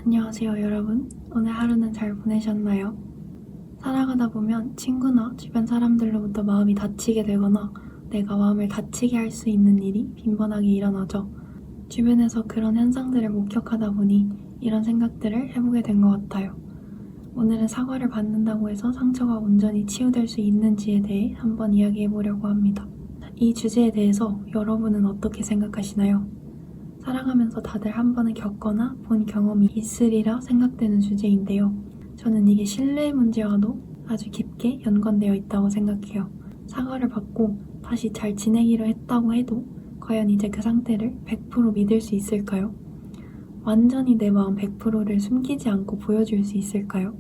안녕하세요, 여러분. 오늘 하루는 잘 보내셨나요? 살아가다 보면 친구나 주변 사람들로부터 마음이 다치게 되거나 내가 마음을 다치게 할 수 있는 일이 빈번하게 일어나죠. 주변에서 그런 현상들을 목격하다 보니 이런 생각들을 해보게 된 것 같아요. 오늘은 사과를 받는다고 해서 상처가 온전히 치유될 수 있는지에 대해 한번 이야기해 보려고 합니다. 이 주제에 대해서 여러분은 어떻게 생각하시나요? 살아가면서 다들 한 번은 겪거나 본 경험이 있으리라 생각되는 주제인데요. 저는 이게 신뢰의 문제와도 아주 깊게 연관되어 있다고 생각해요. 사과를 받고 다시 잘 지내기로 했다고 해도 과연 이제 그 상태를 100% 믿을 수 있을까요? 완전히 내 마음 100%를 숨기지 않고 보여줄 수 있을까요?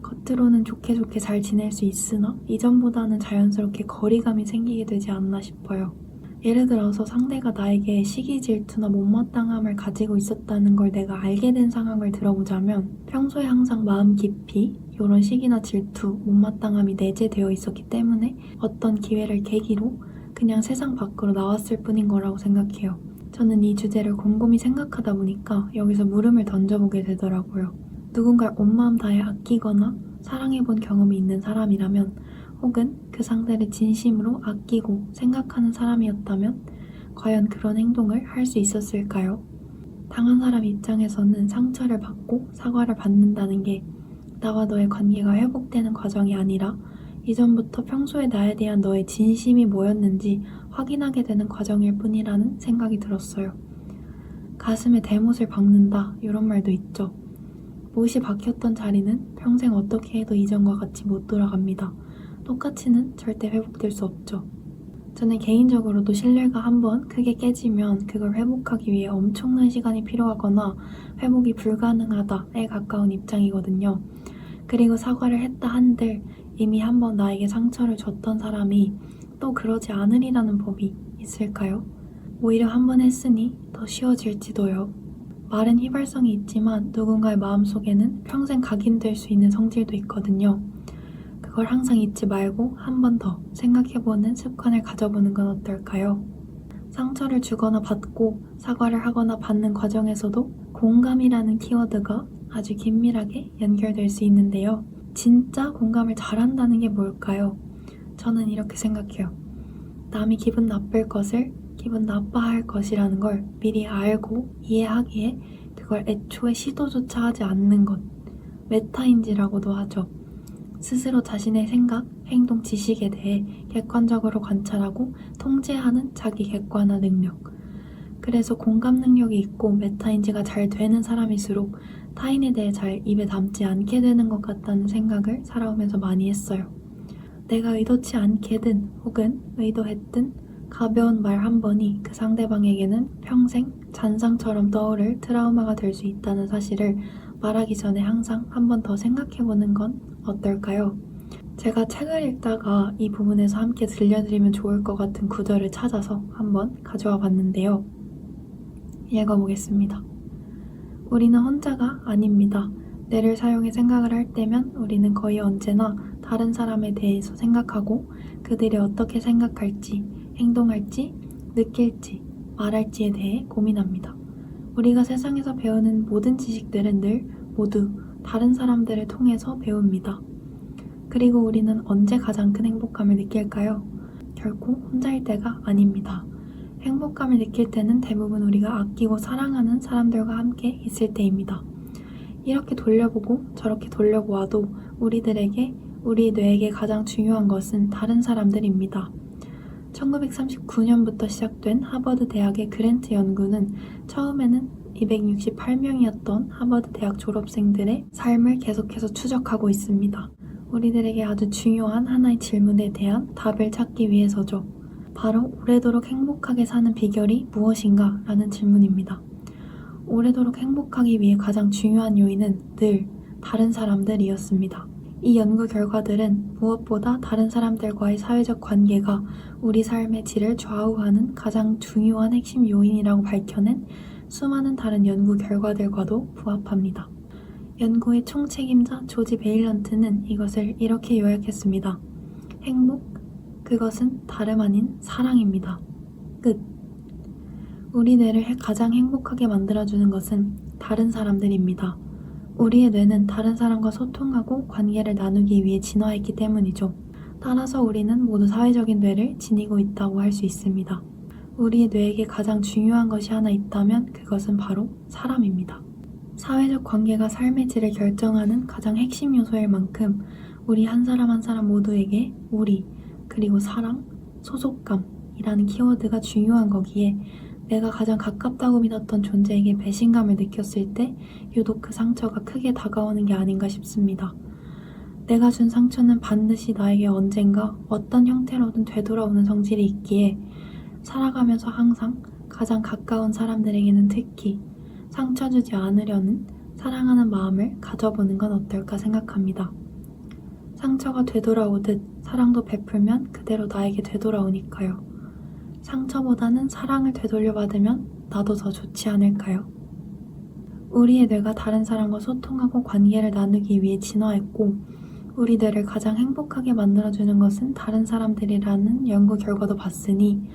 겉으로는 좋게 좋게 잘 지낼 수 있으나 이전보다는 자연스럽게 거리감이 생기게 되지 않나 싶어요. 예를 들어서 상대가 나에게 시기 질투나 못마땅함을 가지고 있었다는 걸 내가 알게 된 상황을 들어보자면 평소에 항상 마음 깊이 이런 시기나 질투, 못마땅함이 내재되어 있었기 때문에 어떤 기회를 계기로 그냥 세상 밖으로 나왔을 뿐인 거라고 생각해요. 저는 이 주제를 곰곰이 생각하다 보니까 여기서 물음을 던져보게 되더라고요. 누군가를 온 마음 다해 아끼거나 사랑해본 경험이 있는 사람이라면 혹은 그 상대를 진심으로 아끼고 생각하는 사람이었다면 과연 그런 행동을 할 수 있었을까요? 당한 사람 입장에서는 상처를 받고 사과를 받는다는 게 나와 너의 관계가 회복되는 과정이 아니라 이전부터 평소에 나에 대한 너의 진심이 뭐였는지 확인하게 되는 과정일 뿐이라는 생각이 들었어요. 가슴에 대못을 박는다 이런 말도 있죠. 못이 박혔던 자리는 평생 어떻게 해도 이전과 같이 못 돌아갑니다. 똑같이는 절대 회복될 수 없죠. 저는 개인적으로도 신뢰가 한번 크게 깨지면 그걸 회복하기 위해 엄청난 시간이 필요하거나 회복이 불가능하다에 가까운 입장이거든요. 그리고 사과를 했다 한들 이미 한번 나에게 상처를 줬던 사람이 또 그러지 않으리라는 법이 있을까요? 오히려 한번 했으니 더 쉬워질지도요. 말은 휘발성이 있지만 누군가의 마음속에는 평생 각인될 수 있는 성질도 있거든요. 그걸 항상 잊지 말고 한 번 더 생각해보는 습관을 가져보는 건 어떨까요? 상처를 주거나 받고 사과를 하거나 받는 과정에서도 공감이라는 키워드가 아주 긴밀하게 연결될 수 있는데요. 진짜 공감을 잘한다는 게 뭘까요? 저는 이렇게 생각해요. 남이 기분 나쁠 것을 기분 나빠할 것이라는 걸 미리 알고 이해하기에 그걸 애초에 시도조차 하지 않는 것. 메타인지라고도 하죠. 스스로 자신의 생각, 행동, 지식에 대해 객관적으로 관찰하고 통제하는 자기 객관화 능력. 그래서 공감 능력이 있고 메타인지가 잘 되는 사람일수록 타인에 대해 잘 입에 담지 않게 되는 것 같다는 생각을 살아오면서 많이 했어요. 내가 의도치 않게든 혹은 의도했든 가벼운 말 한 번이 그 상대방에게는 평생 잔상처럼 떠오를 트라우마가 될 수 있다는 사실을 말하기 전에 항상 한 번 더 생각해보는 건 어떨까요? 제가 책을 읽다가 이 부분에서 함께 들려드리면 좋을 것 같은 구절을 찾아서 한번 가져와 봤는데요. 읽어보겠습니다. 우리는 혼자가 아닙니다. 뇌를 사용해 생각을 할 때면 우리는 거의 언제나 다른 사람에 대해서 생각하고 그들이 어떻게 생각할지, 행동할지, 느낄지, 말할지에 대해 고민합니다. 우리가 세상에서 배우는 모든 지식들은 늘 모두 다른 사람들을 통해서 배웁니다. 그리고 우리는 언제 가장 큰 행복감을 느낄까요? 결코 혼자일 때가 아닙니다. 행복감을 느낄 때는 대부분 우리가 아끼고 사랑하는 사람들과 함께 있을 때입니다. 이렇게 돌려보고 저렇게 돌려보아도 우리들에게, 우리 뇌에게 가장 중요한 것은 다른 사람들입니다. 1939년부터 시작된 하버드 대학의 그랜트 연구는 처음에는 268명이었던 하버드 대학 졸업생들의 삶을 계속해서 추적하고 있습니다. 우리들에게 아주 중요한 하나의 질문에 대한 답을 찾기 위해서죠. 바로 오래도록 행복하게 사는 비결이 무엇인가? 라는 질문입니다. 오래도록 행복하기 위해 가장 중요한 요인은 늘 다른 사람들이었습니다. 이 연구 결과들은 무엇보다 다른 사람들과의 사회적 관계가 우리 삶의 질을 좌우하는 가장 중요한 핵심 요인이라고 밝혀낸 수많은 다른 연구 결과들과도 부합합니다. 연구의 총책임자 조지 베일런트는 이것을 이렇게 요약했습니다. 행복, 그것은 다름 아닌 사랑입니다. 끝. 우리 뇌를 가장 행복하게 만들어주는 것은 다른 사람들입니다. 우리의 뇌는 다른 사람과 소통하고 관계를 나누기 위해 진화했기 때문이죠. 따라서 우리는 모두 사회적인 뇌를 지니고 있다고 할 수 있습니다. 우리의 뇌에게 가장 중요한 것이 하나 있다면 그것은 바로 사람입니다. 사회적 관계가 삶의 질을 결정하는 가장 핵심 요소일 만큼 우리 한 사람 한 사람 모두에게 우리, 그리고 사랑, 소속감이라는 키워드가 중요한 거기에 내가 가장 가깝다고 믿었던 존재에게 배신감을 느꼈을 때 유독 그 상처가 크게 다가오는 게 아닌가 싶습니다. 내가 준 상처는 반드시 나에게 언젠가 어떤 형태로든 되돌아오는 성질이 있기에 살아가면서 항상 가장 가까운 사람들에게는 특히 상처 주지 않으려는 사랑하는 마음을 가져보는 건 어떨까 생각합니다. 상처가 되돌아오듯 사랑도 베풀면 그대로 나에게 되돌아오니까요. 상처보다는 사랑을 되돌려받으면 나도 더 좋지 않을까요? 우리의 뇌가 다른 사람과 소통하고 관계를 나누기 위해 진화했고 우리 뇌를 가장 행복하게 만들어주는 것은 다른 사람들이라는 연구 결과도 봤으니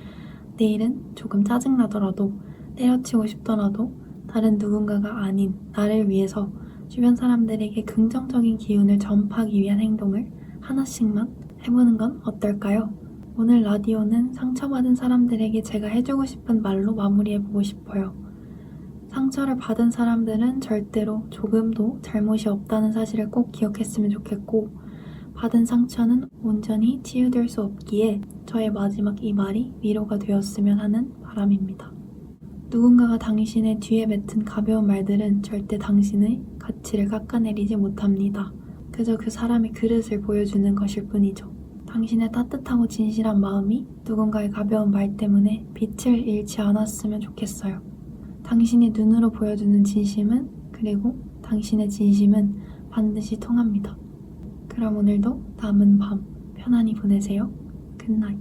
내일은 조금 짜증나더라도 때려치고 싶더라도 다른 누군가가 아닌 나를 위해서 주변 사람들에게 긍정적인 기운을 전파하기 위한 행동을 하나씩만 해보는 건 어떨까요? 오늘 라디오는 상처받은 사람들에게 제가 해주고 싶은 말로 마무리해보고 싶어요. 상처를 받은 사람들은 절대로 조금도 잘못이 없다는 사실을 꼭 기억했으면 좋겠고 받은 상처는 온전히 치유될 수 없기에 저의 마지막 이 말이 위로가 되었으면 하는 바람입니다. 누군가가 당신의 뒤에 뱉은 가벼운 말들은 절대 당신의 가치를 깎아내리지 못합니다. 그저 그 사람의 그릇을 보여주는 것일 뿐이죠. 당신의 따뜻하고 진실한 마음이 누군가의 가벼운 말 때문에 빛을 잃지 않았으면 좋겠어요. 당신이 눈으로 보여주는 진심은 그리고 당신의 진심은 반드시 통합니다. 그럼 오늘도 남은 밤 편안히 보내세요. 굿나잇.